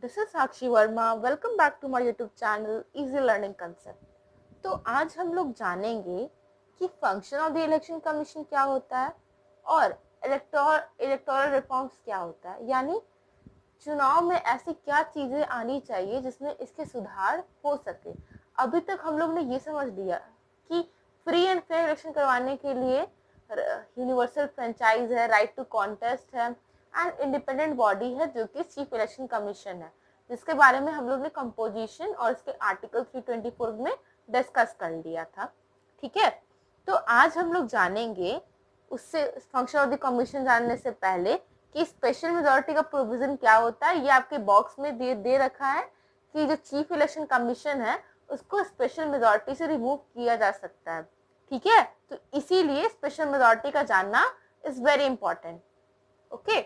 This is Sakshi Verma. Welcome back to my YouTube channel easy learning concept. तो आज हम लोग जानेंगे कि function of the election commission क्या होता है और इलेक्टोरल रिफॉर्म्स क्या होता है, यानी चुनाव में ऐसी क्या चीजें आनी चाहिए जिसमें इसके सुधार हो सके। अभी तक हम लोग ने ये समझ लिया कि फ्री एंड फेयर इलेक्शन करवाने के लिए यूनिवर्सल फ्रेंचाइज है, राइट टू कॉन्टेस्ट है एंड इंडिपेंडेंट बॉडी है जो कि चीफ इलेक्शन कमीशन है, जिसके बारे में हम लोग ने कंपोजिशन और इसके आर्टिकल 324 में डिस्कस कर लिया था। ठीक है, तो आज हम लोग जानेंगे उससे फंक्शन ऑफ द कमीशन जानने से पहले कि स्पेशल मेजोरिटी का प्रोविजन क्या होता है। ये आपके बॉक्स में दे रखा है कि जो चीफ इलेक्शन कमीशन है उसको स्पेशल मेजोरिटी से रिमूव किया जा सकता है। ठीक है, तो इसीलिए स्पेशल मेजोरिटी का जानना इज वेरी इंपॉर्टेंट। ओके,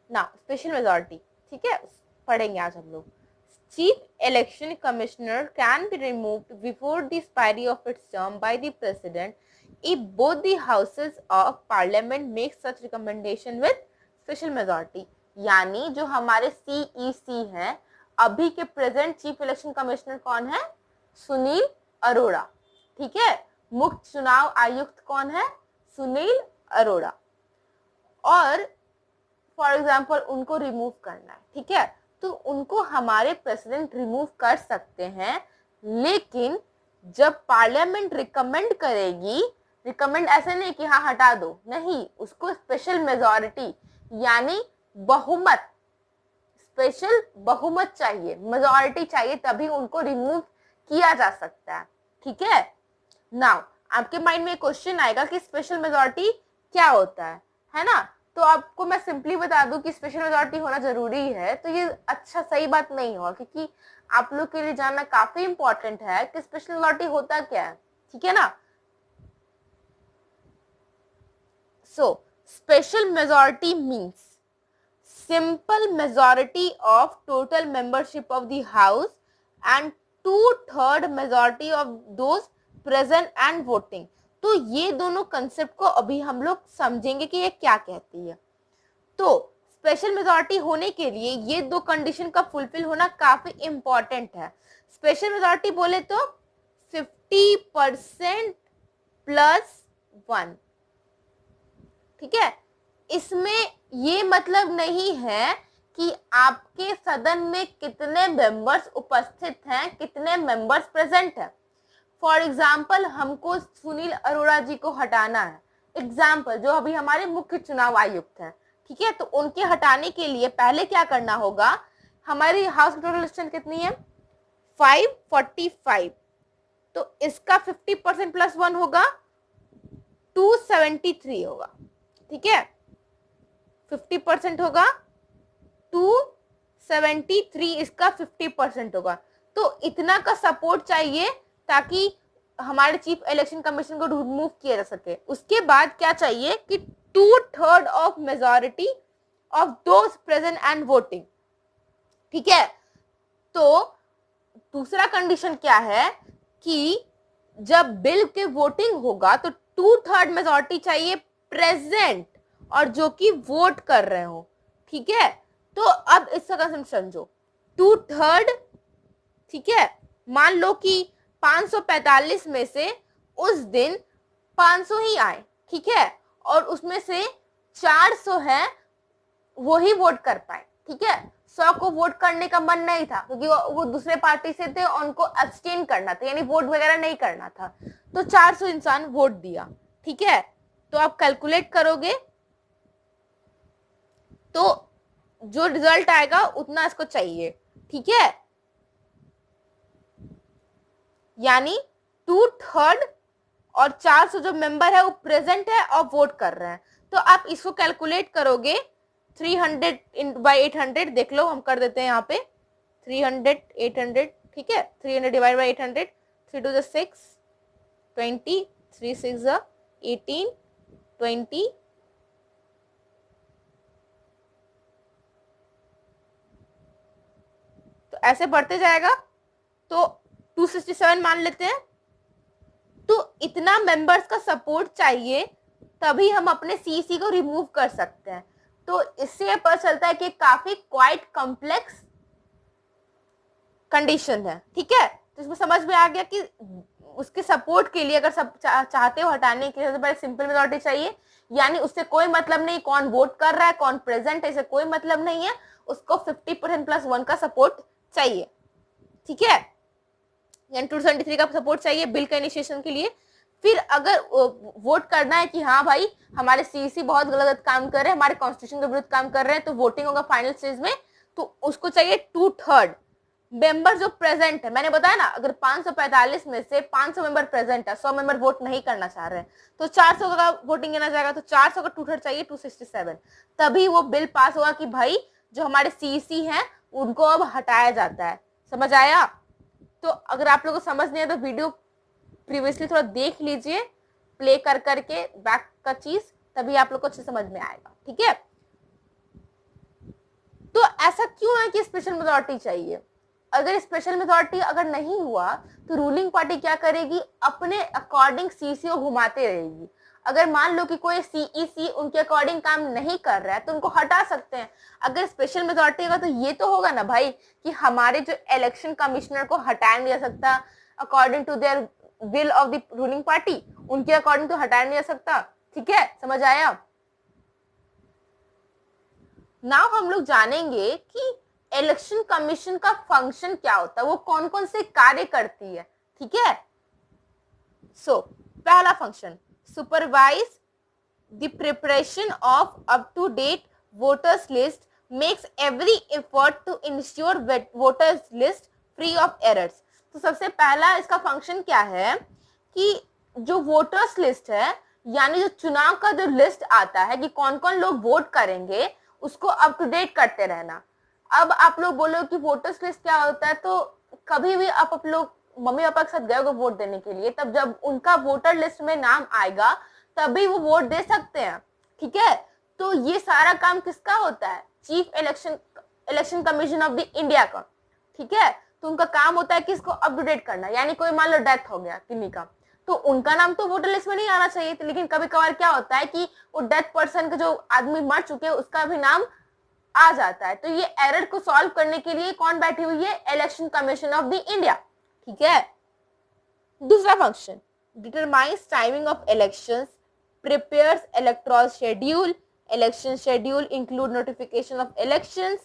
ना स्पेशल मेजोरिटी, ठीक है, पढ़ेंगे आज हम लोग। Chief election commissioner can be removed before the expiry of its term by the president if both the houses of parliament make such recommendation with special majority। यानी जो हमारे CEC हैं, अभी के प्रेजेंट चीफ इलेक्शन कमिश्नर कौन है? सुनील अरोड़ा। ठीक है, मुख्य चुनाव आयुक्त कौन है? सुनील अरोड़ा। और फॉर एग्जाम्पल उनको रिमूव करना है, ठीक है, तो उनको हमारे प्रेसिडेंट रिमूव कर सकते हैं, लेकिन जब पार्लियामेंट रिकमेंड करेगी, रिकमेंड ऐसे नहीं कि हाँ हटा दो, नहीं, उसको स्पेशल मेजॉरिटी यानी बहुमत, स्पेशल बहुमत चाहिए, मेजॉरिटी चाहिए, तभी उनको रिमूव किया जा सकता है। ठीक है, नाउ आपके माइंड में क्वेश्चन आएगा कि स्पेशल मेजॉरिटी क्या होता है ना? तो आपको मैं सिंपली बता दूं कि स्पेशल मेजॉरिटी होना जरूरी है, तो ये अच्छा सही बात नहीं होगा, क्योंकि आप लोग के लिए जानना काफी इंपॉर्टेंट है कि स्पेशल मेजॉरिटी होता क्या है। ठीक है ना? So special majority means simple majority of total membership of the house and 2/3 majority of those present and voting। तो ये दोनों कंसेप्ट को अभी हम लोग समझेंगे कि ये क्या कहती है। तो स्पेशल मेजॉरिटी होने के लिए ये दो कंडीशन का फुलफिल होना काफी इंपॉर्टेंट है। स्पेशल मेजॉरिटी बोले तो 50% +1। ठीक है, इसमें ये मतलब नहीं है कि आपके सदन में कितने मेंबर्स उपस्थित हैं, कितने मेंबर्स प्रेजेंट हैं। फॉर एग्जाम्पल हमको सुनील अरोड़ा जी को हटाना है, एग्जाम्पल जो अभी हमारे मुख्य चुनाव आयुक्त हैं, ठीक है, तो उनके हटाने के लिए पहले क्या करना होगा? हमारी हाउस टोटल स्ट्रेंथ कितनी है? 545। तो इसका 50% +1 होगा 273 होगा। ठीक है, 50% होगा 273, इसका 50% होगा। तो इतना का सपोर्ट चाहिए ताकि हमारे चीफ इलेक्शन कमीशन को रिमूव किया जा सके। उसके बाद क्या चाहिए कि 2/3 of majority of those present and voting. ठीक है, तो दूसरा कंडीशन क्या है कि जब बिल के वोटिंग होगा तो 2/3 मेजॉरिटी चाहिए प्रेजेंट और जो कि वोट कर रहे हो। ठीक है, तो अब इसका कंसेप्ट समझो। 2/3, ठीक है, मान लो कि 545 में से उस दिन 500 ही आए, ठीक है, और उसमें से 400 है वो ही वोट कर पाए। ठीक है, 100 को वोट करने का मन नहीं था क्योंकि वो दूसरे पार्टी से थे, उनको एब्सटेन करना था, यानी वोट वगैरह नहीं करना था, तो 400 इंसान वोट दिया। ठीक है, तो आप कैलकुलेट करोगे तो जो रिजल्ट आएगा उतना इसको चाहिए। ठीक है, यानी 2/3 और 400 जो मेंबर है वो प्रेजेंट है और वोट कर रहे हैं। तो आप इसको कैलकुलेट करोगे 300/800, देख लो हम कर देते हैं यहाँ पे 300/800। ठीक है, 300/800, 3 to the 6, 20, 3 6 18, 20, तो ऐसे बढ़ते जाएगा, तो 267 मान लेते हैं। तो इतना मेंबर्स का सपोर्ट चाहिए तभी हम अपने सीसी को रिमूव कर सकते हैं। तो इससे ये पता चलता है कि काफी क्वाइट कॉम्प्लेक्स कंडीशन है, ठीक है। तो इसमें समझ में आ गया कि उसके सपोर्ट के लिए अगर सब चाहते हो हटाने के लिए सबसे पहले सिंपल मेजॉरिटी चाहिए, यानी उससे कोई मतलब नहीं कौन वोट कर रहा है कौन प्रेजेंट है, इसे कोई मतलब नहीं है, उसको 50% प्लस 1 का सपोर्ट चाहिए, ठीक है, यानी 273 का सपोर्ट चाहिए बिल का इनिशिएशन के लिए। फिर अगर वोट करना है कि हाँ भाई हमारे सीईसी बहुत गलत काम कर रहे हैं, हमारे कॉन्स्टिट्यूशन के विरुद्ध काम कर रहे हैं, तो वोटिंग होगा फाइनल स्टेज में, तो उसको चाहिए 2/3 मेंबर जो प्रेजेंट है। मैंने बताया ना अगर 545 में से 500 मेंबर प्रेजेंट है, 100 मेंबर वोट नहीं करना चाह रहे हैं, तो 400 का वोटिंग लेना जाएगा, तो 400 का 2/3 चाहिए 267, तभी वो बिल पास होगा कि भाई जो हमारे सीईसी हैं उनको अब हटाया जाता है। समझ आया? तो अगर आप लोगों को समझ नहीं है तो वीडियो प्रीवियसली थोड़ा देख लीजिए, प्ले कर करके बैक का चीज, तभी आप लोग को अच्छे समझ में आएगा, ठीक है। तो ऐसा क्यों है कि स्पेशल मेजॉरिटी चाहिए? अगर स्पेशल मेजॉरिटी अगर नहीं हुआ तो रूलिंग पार्टी क्या करेगी, अपने अकॉर्डिंग सीसी को घुमाते रहेगी। अगर मान लो कि कोई सीईसी उनके अकॉर्डिंग काम नहीं कर रहा है तो उनको हटा सकते हैं। अगर स्पेशल मेजॉरिटी होगा तो ये तो होगा ना भाई कि हमारे जो इलेक्शन कमिश्नर को हटाया नहीं जा सकता according to their will of the ruling party, उनके अकॉर्डिंग तो हटाया नहीं जा सकता, ठीक है, समझ आया। नाउ हम लोग जानेंगे कि इलेक्शन कमीशन का फंक्शन क्या होता है, वो कौन कौन से कार्य करती है, ठीक है। सो पहला function, supervise the preparation of up to date voters list, makes every effort to ensure voters list free of errors. तो सबसे पहला इसका फंक्शन क्या है कि जो वोटर्स लिस्ट है, यानी जो चुनाव का जो लिस्ट आता है कि कौन कौन लोग वोट करेंगे, उसको अप टू डेट करते रहना। अब आप लोग बोलो कि वोटर्स लिस्ट क्या होता है, तो कभी भी आप लोग मम्मी पापा के साथ गए हो वोट देने के लिए, तब जब उनका वोटर लिस्ट में नाम आएगा तभी वो वोट दे सकते हैं, ठीक है। तो ये सारा काम किसका होता है, chief election commission of the India का, ठीक है। तो उनका काम होता है कि इसको अप टू डेट करना, यानी कोई मान लो डेथ हो गया किन्हीं का, तो उनका नाम तो वोटर लिस्ट में नहीं आना चाहिए, लेकिन कभी कभार क्या होता है कि वो डेथ पर्सन का जो आदमी मर चुके हैं उसका भी नाम आ जाता है। तो ये एरर को सॉल्व करने के लिए कौन बैठी हुई है, election commission of the India, ठीक है। दूसरा function, determines timing of elections, prepares electoral schedule, election schedule include notification of elections,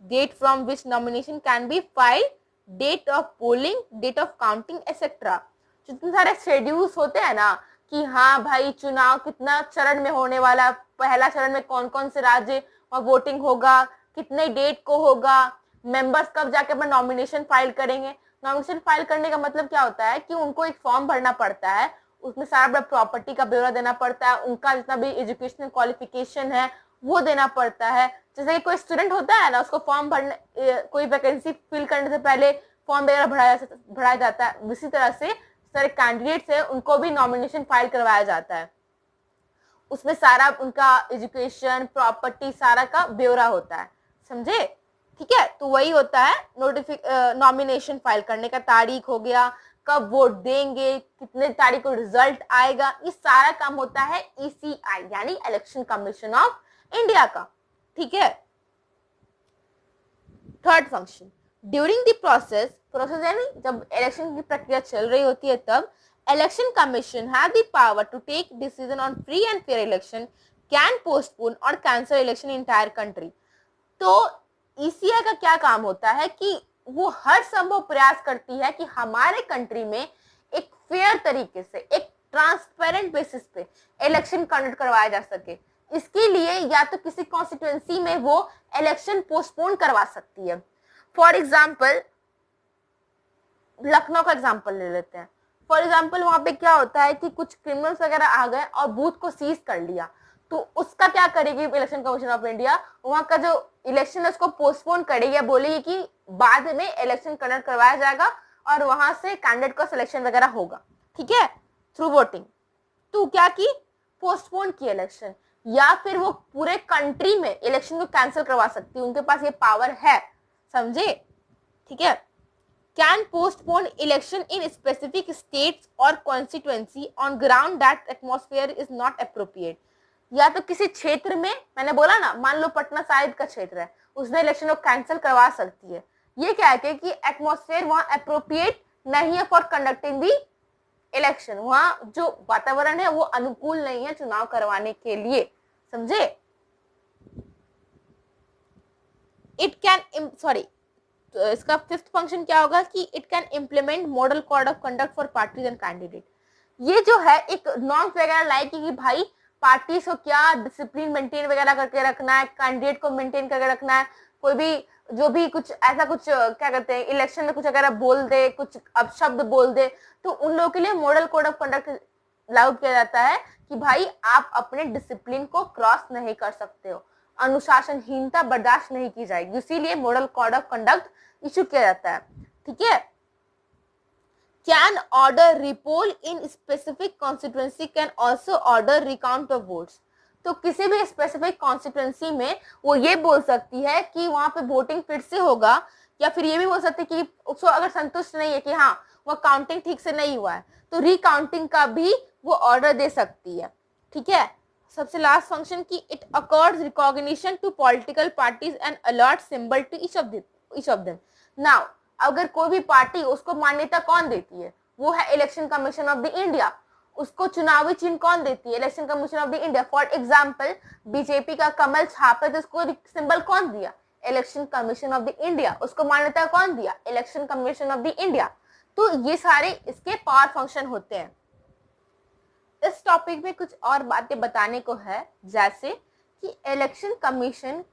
date from which nomination can be filed, date of polling, date of counting etcetera. जितने सारे schedules होते हैं ना कि हाँ भाई चुनाव कितना चरण में होने वाला, पहला चरण में कौन कौन से राज्य और वोटिंग होगा, कितने डेट को होगा, मेंबर्स कब जाके अपना नॉमिनेशन फाइल करेंगे। नॉमिनेशन फाइल करने का मतलब क्या होता है कि उनको एक फॉर्म भरना पड़ता है, उसमें सारा प्रॉपर्टी का ब्यौरा देना पड़ता है, उनका जितना भी एजुकेशनल क्वालिफिकेशन है वो देना पड़ता है। जैसे कि कोई स्टूडेंट होता है ना, उसको फॉर्म भरने, कोई वैकेंसी फिल करने से पहले फॉर्म वगैरह भराया जाता है, इसी तरह से सारे कैंडिडेट्स है उनको भी नॉमिनेशन फाइल करवाया जाता है, उसमें सारा उनका एजुकेशन प्रॉपर्टी सारा का ब्यौरा होता है, समझे, ठीक है। तो वही होता है नॉमिनेशन फाइल करने का, तारीख हो गया, कब वोट देंगे, कितने तारीख को रिजल्ट आएगा, ये सारा काम होता है ईसीआई यानी इलेक्शन कमीशन ऑफ इंडिया का, ठीक है। Third function, during the process यानी जब इलेक्शन की प्रक्रिया चल रही होती है तब election commission have the power to take decision on free and fair election, can postpone और cancel election in entire country. तो ईसीआई का क्या काम होता है कि वो हर संभव प्रयास करती है कि हमारे कंट्री में एक फेयर तरीके से, एक ट्रांसपेरेंट बेसिस पे इलेक्शन कंडक्ट करवाया जा सके। इसके लिए या तो किसी कॉन्स्टिट्यूएंसी में वो इलेक्शन पोस्टपोन करवा सकती है। फॉर एग्जाम्पल लखनऊ का एग्जाम्पल ले लेते हैं। फॉर एग्जाम्पल वहां पे क्या होता है कि कुछ क्रिमिनल्स वगैरह आ गए और बूथ को सीज कर लिया, तो उसका क्या करेगी इलेक्शन कमीशन ऑफ इंडिया, वहां का जो इलेक्शन है उसको पोस्टपोन करेगी, बोलेगी कि बाद में इलेक्शन कंडक्ट करवाया जाएगा और वहां से कैंडिडेट का सिलेक्शन वगैरह होगा, ठीक है, थ्रू वोटिंग। तो क्या की, पोस्टपोन की इलेक्शन, या फिर वो पूरे कंट्री में इलेक्शन को कैंसिल करवा सकती है, उनके पास ये पावर है, समझे, ठीक है। Can postpone election in specific states और constituency on ground that atmosphere is not appropriate. या तो किसी क्षेत्र में, मैंने बोला ना, मान लो पटना साहिब का क्षेत्र है, उसने इलेक्शन को कैंसिल करवा सकती है। ये क्या है कि एटमॉस्फेयर वहां अप्रोप्रिएट नहीं है फॉर कंडक्टिंग दी इलेक्शन, वहां जो वातावरण है वो अनुकूल नहीं है चुनाव करवाने के लिए, समझे। इट कैन सॉरी तो इसका फिफ्थ फंक्शन क्या होगा कि it can implement model code of conduct for parties and candidate. ये जो है एक नॉर्म्स वगैरह लाएगी कि भाई पार्टीज को क्या डिसिप्लिन मेंटेन वगैरह करके रखना है, कैंडिडेट को मेंटेन करके रखना है, कोई भी जो भी कुछ ऐसा कुछ क्या कहते हैं इलेक्शन में कुछ अगर बोल दे, कुछ अपशब्द बोल दे, तो उन लोगों के लिए मॉडल कोड ऑफ कंडक्ट लागू किया जाता है कि भाई आप अपने डिसिप्लिन को क्रॉस नहीं कर सकते हो, अनुशासनहीनता बर्दाश्त नहीं की जाएगी, इसीलिए model code of conduct issue किया जाता है। ठीक है। Can order repoll in specific constituency, can also order recount of votes. तो किसी भी स्पेसिफिक कॉन्स्टिट्यूएंसी में वो ये बोल सकती है कि वहां पे वोटिंग फिर से होगा, या फिर ये भी बोल सकती है कि उसको अगर संतुष्ट नहीं है कि हाँ वो काउंटिंग ठीक से नहीं हुआ है, तो रिकाउंटिंग का भी वो ऑर्डर दे सकती है। ठीक है। सबसे लास्ट फंक्शन की it accords recognition to political parties and allot symbol to each of them. Now अगर कोई भी पार्टी, उसको मान्यता कौन देती है, वो है election commission of the India. उसको चुनावी चिन्ह कौन देती है, election commission of the India. For example BJP का कमल छाप है तो उसको सिंबल कौन दिया, election commission of the India. उसको मान्यता कौन दिया, election commission of the India. तो ये सारे इसके पावर फंक्शन होते हैं। इस टॉपिक में कुछ और बातें बताने को है, जैसे कि इलेक्शन कमीशन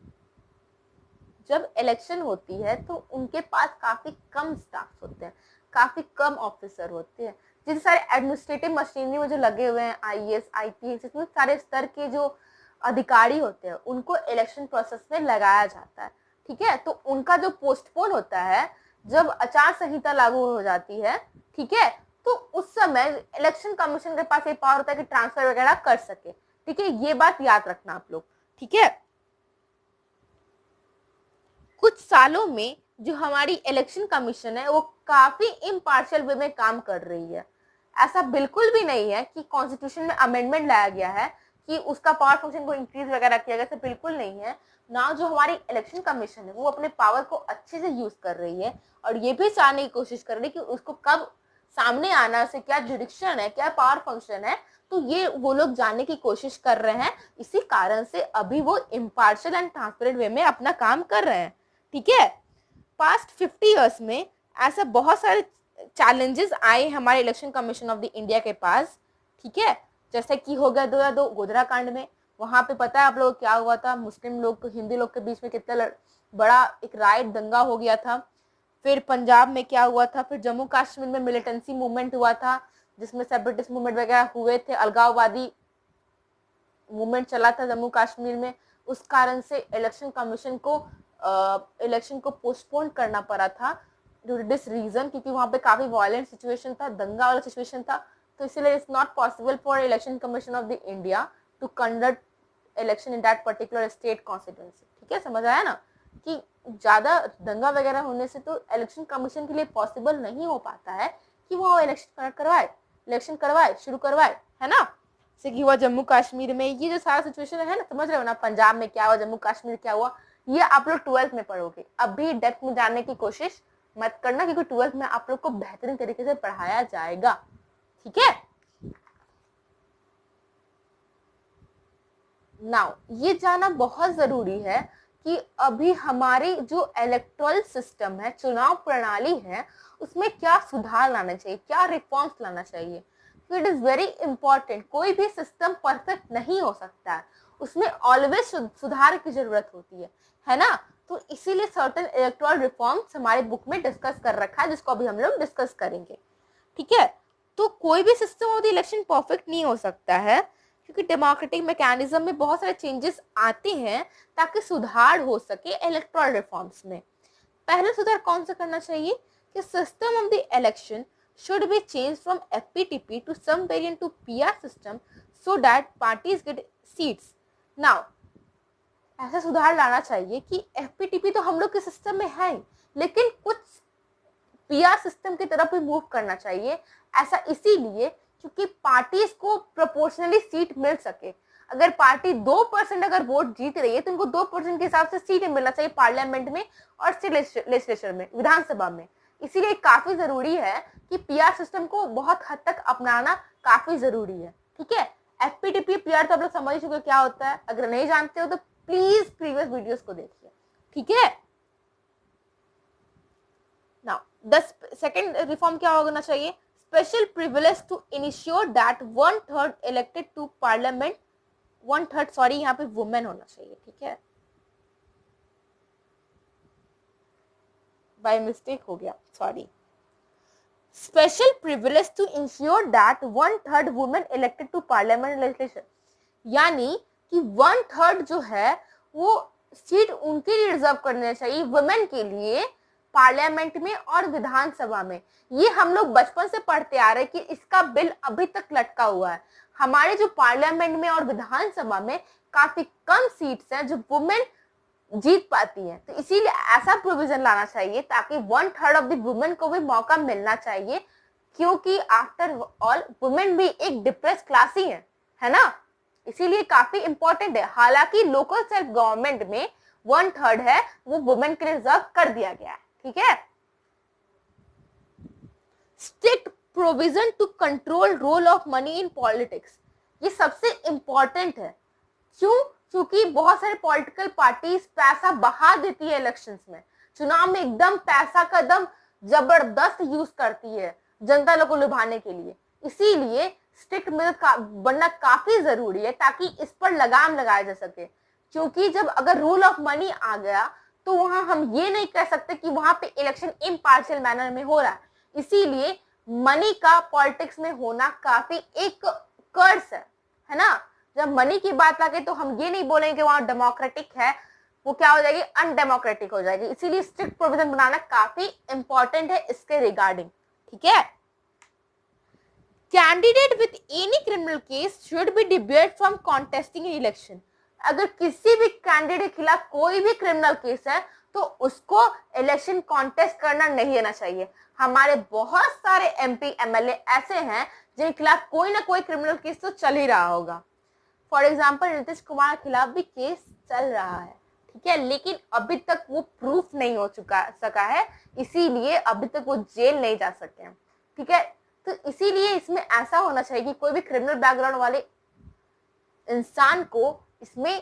जब इलेक्शन होती है तो उनके पास काफी कम स्टाफ होते हैं, काफी कम ऑफिसर होते हैं। जितने सारे एडमिनिस्ट्रेटिव मशीनरी में जो लगे हुए हैं, आईएएस आईपीएस, इतने सारे स्तर के जो अधिकारी होते हैं उनको इलेक्शन प्रोसेस में लगाया जाता है। ठीक है। तो उनका जो पोस्टपोन होता है जब आचार संहिता लागू हो जाती है, ठीक है, तो उस समय इलेक्शन कमीशन के पास ये पावर होता है कि ट्रांसफर वगैरह कर सके। ठीक है, ये बात याद रखना आप लोग। ठीक है। कुछ सालों में जो हमारी इलेक्शन कमीशन है वो काफी इम्पार्शियल वे में काम कर रही है। ऐसा बिल्कुल भी नहीं है कि कॉन्स्टिट्यूशन में अमेंडमेंट लाया गया है कि उसका पावर फंक्शन को इंक्रीज वगैरह किया गया, ऐसा बिल्कुल नहीं है ना। जो हमारी इलेक्शन कमीशन है वो अपने पावर को अच्छे से यूज कर रही है और ये भी जानने की कोशिश कर रही है कि उसको कब सामने आना से क्या जुडिक्शन है, क्या पावर फंक्शन है, तो ये वो लोग जानने की कोशिश कर रहे हैं। इसी कारण से अभी वो इम्पार्शियल एंड ट्रांसपेरेंट वे में अपना काम कर रहे हैं। ठीक है। पास्ट 50 इयर्स में ऐसा बहुत सारे चैलेंजेस आए हमारे election commission of the India के पास। ठीक है। जैसे कि हो गया 2002 गोधरा कांड में, वहां पे पता है आप लोग क्या हुआ था, मुस्लिम लोग हिंदू लोग के बीच में कितना बड़ा एक राइट दंगा हो गया था। फिर पंजाब में क्या हुआ था, फिर जम्मू कश्मीर में मिलिटेंसी मूवमेंट हुआ था जिसमें सेपरेटिस्ट मूवमेंट वगैरह हुए थे, अलगाववादी मूवमेंट चला था जम्मू कश्मीर में। उस कारण से इलेक्शन कमीशन को इलेक्शन को पोस्टपोन करना पड़ा था ड्यू टू दिस रीजन, क्योंकि वहां पे काफी वायलेंट सिचुएशन था, दंगा वाला सिचुएशन था। तो इसीलिए it's not possible for election commission of the India to conduct election in that particular state constituency. ठीक है, समझ आया ना कि ज्यादा दंगा वगैरह होने से तो इलेक्शन कमीशन के लिए पॉसिबल नहीं हो पाता है कि वो इलेक्शन कंडक्ट करवाए, इलेक्शन करवाए, शुरू करवाए, है ना। जैसे कि हुआ जम्मू कश्मीर में, ये जो सारा सिचुएशन है ना, समझ रहे हो ना, पंजाब में क्या हुआ, जम्मू कश्मीर क्या हुआ, ये आप लोग 12th में पढ़ोगे। अभी डेप्थ में जानने की कोशिश मत करना क्योंकि 12th में आप लोग को बेहतरीन तरीके से पढ़ाया जाएगा। ठीक है। नाउ ये जानना बहुत जरूरी है कि अभी हमारी जो इलेक्टोरल सिस्टम है, चुनाव प्रणाली है, उसमें क्या सुधार लाना चाहिए, क्या रिफॉर्म्स लाना चाहिए। It is very important. कोई भी सिस्टम परफेक्ट नहीं हो सकता है, उसमें ऑलवेज सुधार की जरूरत होती है ना। तो इसीलिए सर्टेन इलेक्टोरल रिफॉर्म्स हमारे बुक में डिस्कस कर रखा है, जिसको अभी हम लोग डिस्कस करेंगे। ठीक है। तो कोई भी system of the election perfect नहीं हो सकता है क्योंकि डेमोक्रेटिक मैकेनिज्म में बहुत सारे चेंजेस आते हैं ताकि सुधार हो सके इलेक्टोरल रिफॉर्म्स में। पहला सुधार कौन सा करना चाहिए कि system of the election should be changed from FPTP to some variant to PR system so that parties get seats. Now, ऐसा सुधार लाना चाहिए कि FPTP तो हम लोग के सिस्टम में है, लेकिन कुछ PR सिस्टम की तरफ भी मूव करना चाहिए। ऐसा इसीलिए क्योंकि पार्टीज को प्रोपोर्शनली सीट मिल सके। अगर पार्टी 2% अगर वोट जीत रही है तो उनको 2% के हिसाब से सीट मिलना चाहिए पार्लियामेंट में और स्टेट लेजिस्लेचर में, विधानसभा में। इसीलिए काफी जरूरी है कि पीआर सिस्टम को बहुत हद तक अपनाना काफी जरूरी है। ठीक है, एफपीटीपी पीआर तो आप लोग समझ चुके क्या होता है, अगर नहीं जानते हो तो प्लीज प्रीवियस वीडियोस को देखिए। ठीक है, नाउ द सेकंड रिफॉर्म क्या होना चाहिए, special privilege to ensure that 1/3 elected to parliament, 1/3 sorry यहाँ पे वुमेन होना चाहिए। ठीक है, बाय मिस्टेक हो गया, sorry. Special privilege to ensure that 1/3 women elected to parliament legislation, यानी कि 1/3 जो है वो सीट उनके लिए रिजर्व करने चाहिए वुमेन के लिए पार्लियामेंट में और विधानसभा में। ये हम लोग बचपन से पढ़ते आ रहे हैं कि इसका बिल अभी तक लटका हुआ है। हमारे जो पार्लियामेंट में और विधानसभा में काफी कम सीट्स हैं जो वुमेन जीत पाती है, तो इसीलिए ऐसा प्रोविजन लाना चाहिए ताकि 1/3 ऑफ द वुमेन को भी मौका मिलना चाहिए, क्योंकि आफ्टर ऑल वुमेन भी एक डिप्रेस क्लास ही है ना, इसीलिए काफी इंपॉर्टेंट है। हालांकि लोकल सेल्फ गवर्नमेंट में 1/3 है वो वुमेन के लिए रिजर्व कर दिया गया है। ठीक है, strict provision to control role of money in politics, ये सबसे इंपॉर्टेंट है। क्यों? क्योंकि बहुत सारे पॉलिटिकल पार्टीज पैसा बहा देती है इलेक्शंस में, चुनाव में एकदम पैसा का एकदम जबरदस्त यूज करती है जनता लोग को लुभाने के लिए। इसीलिए स्ट्रिक्ट मेथड बनना काफी जरूरी है ताकि इस पर लगाम लगाया जा सके, क्योंकि जब अगर रूल ऑफ मनी आ गया तो वहां हम ये नहीं कह सकते कि वहां पे इलेक्शन इम्पार्शियल मैनर में हो रहा है। इसीलिए मनी का पॉलिटिक्स में होना काफी एक कर्स है ना। जब मनी की बात आके तो हम ये नहीं बोलेंगे कि वहां डेमोक्रेटिक है, वो क्या हो जाएगी, अनडेमोक्रेटिक हो जाएगी। इसीलिए स्ट्रिक्ट प्रोविजन बनाना काफी इंपॉर्टेंट है इसके रिगार्डिंग। ठीक है, candidate with any criminal case should be debate from contesting in election, अगर किसी भी कैंडिडेट के खिलाफ कोई भी क्रिमिनल केस है तो उसको इलेक्शन कॉन्टेस्ट करना नहीं देना चाहिए। हमारे बहुत सारे एमपी एमएलए ऐसे हैं जिनके खिलाफ कोई ना कोई क्रिमिनल केस तो चल ही रहा होगा। फॉर एग्जाम्पल नीतीश कुमार के खिलाफ भी केस चल रहा है, ठीक है, लेकिन अभी तक वो प्रूफ नहीं हो सका है, इसीलिए अभी तक वो जेल नहीं जा सके। ठीक है, तो इसीलिए इसमें ऐसा होना चाहिए कि कोई भी क्रिमिनल बैकग्राउंड वाले इंसान को इसमें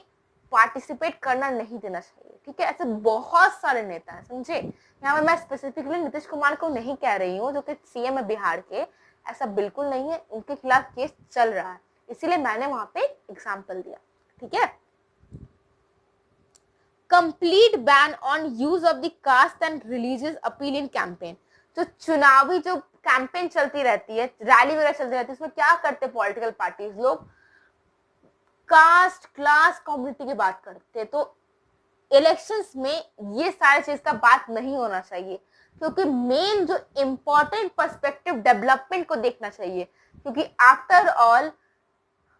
पार्टिसिपेट करना नहीं देना चाहिए। ठीक है, ऐसे बहुत सारे नेता हैं, समझे। यहाँ पे मैं स्पेसिफिकली नीतीश कुमार को नहीं कह रही हूँ जो कि सीएम है बिहार के, ऐसा बिल्कुल नहीं है, उनके खिलाफ केस चल रहा है, इसीलिए मैंने वहां पे एग्जाम्पल दिया। ठीक है, complete ban on use of the caste and religious appeal in campaign, जो चुनावी जो कैंपेन चलती रहती है, रैली वगैरह चलती रहती है, उसमें क्या करते हैं पॉलिटिकल पार्टीज लोग, कास्ट क्लास कम्युनिटी की बात करते हैं। तो इलेक्शंस में ये सारी चीज का बात नहीं होना चाहिए, क्योंकि मेन जो इंपॉर्टेंट पर्सपेक्टिव डेवलपमेंट को देखना चाहिए, क्योंकि आफ्टर ऑल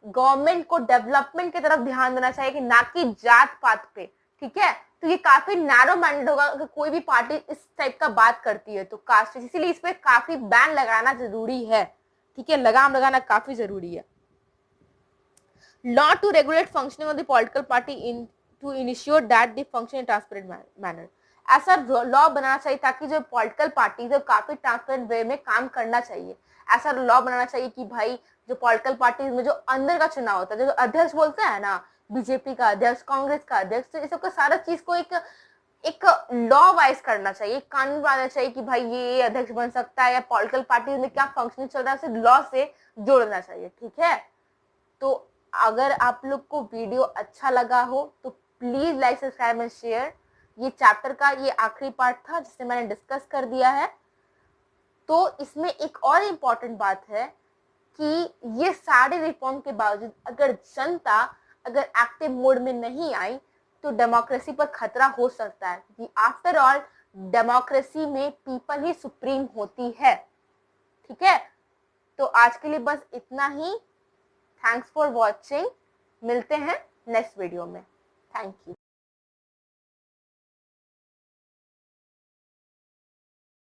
गवर्नमेंट को डेवलपमेंट की तरफ ध्यान देना चाहिए कि ना कि जात पात पे। ठीक है, तो ये काफी नैरो माइंडेड होगा अगर कोई भी पार्टी इस टाइप का बात करती है तो कास्ट, इसीलिए इस पे काफी बैन लगाना जरूरी है। ठीक है, लगाम लगाना काफी जरूरी है। Law to regulate functioning of the political party to ensure that they function in transparent manner, ऐसा लॉ बनाना चाहिए ताकि जो पॉलिटिकल पार्टी जो काफी ट्रांसपेरेंट वे में काम करना चाहिए। ऐसा लॉ बनाना चाहिए कि भाई जो पॉलिटिकल पार्टी में जो अंदर का चुनाव होता है, जो अध्यक्ष बोलते हैं ना, बीजेपी का अध्यक्ष, कांग्रेस का अध्यक्ष, तो इस सबका सारा चीज को एक लॉ वाइज करना चाहिए, कानून बनाना चाहिए कि भाई ये अध्यक्ष बन सकता है, या पॉलिटिकल पार्टी में क्या फंक्शनिंग चल रहा है उसे लॉ से जोड़ना चाहिए। ठीक है, तो अगर आप लोग को वीडियो अच्छा लगा हो तो please like subscribe and share. ये चैप्टर का ये आखिरी पार्ट था जिसे मैंने डिस्कस कर दिया है। तो इसमें एक और इम्पॉर्टेंट बात है कि ये सारे रिफॉर्म के बावजूद अगर जनता अगर एक्टिव मोड में नहीं आई तो डेमोक्रेसी पर खतरा हो सकता है, क्योंकि आफ्टर ऑल डेमोक्रेसी में पीपल ही सुप्रीम होती है। ठीक है, तो आज के लिए बस इतना ही। थैंक्स फॉर वॉचिंग, मिलते हैं नेक्स्ट वीडियो में। Thank you.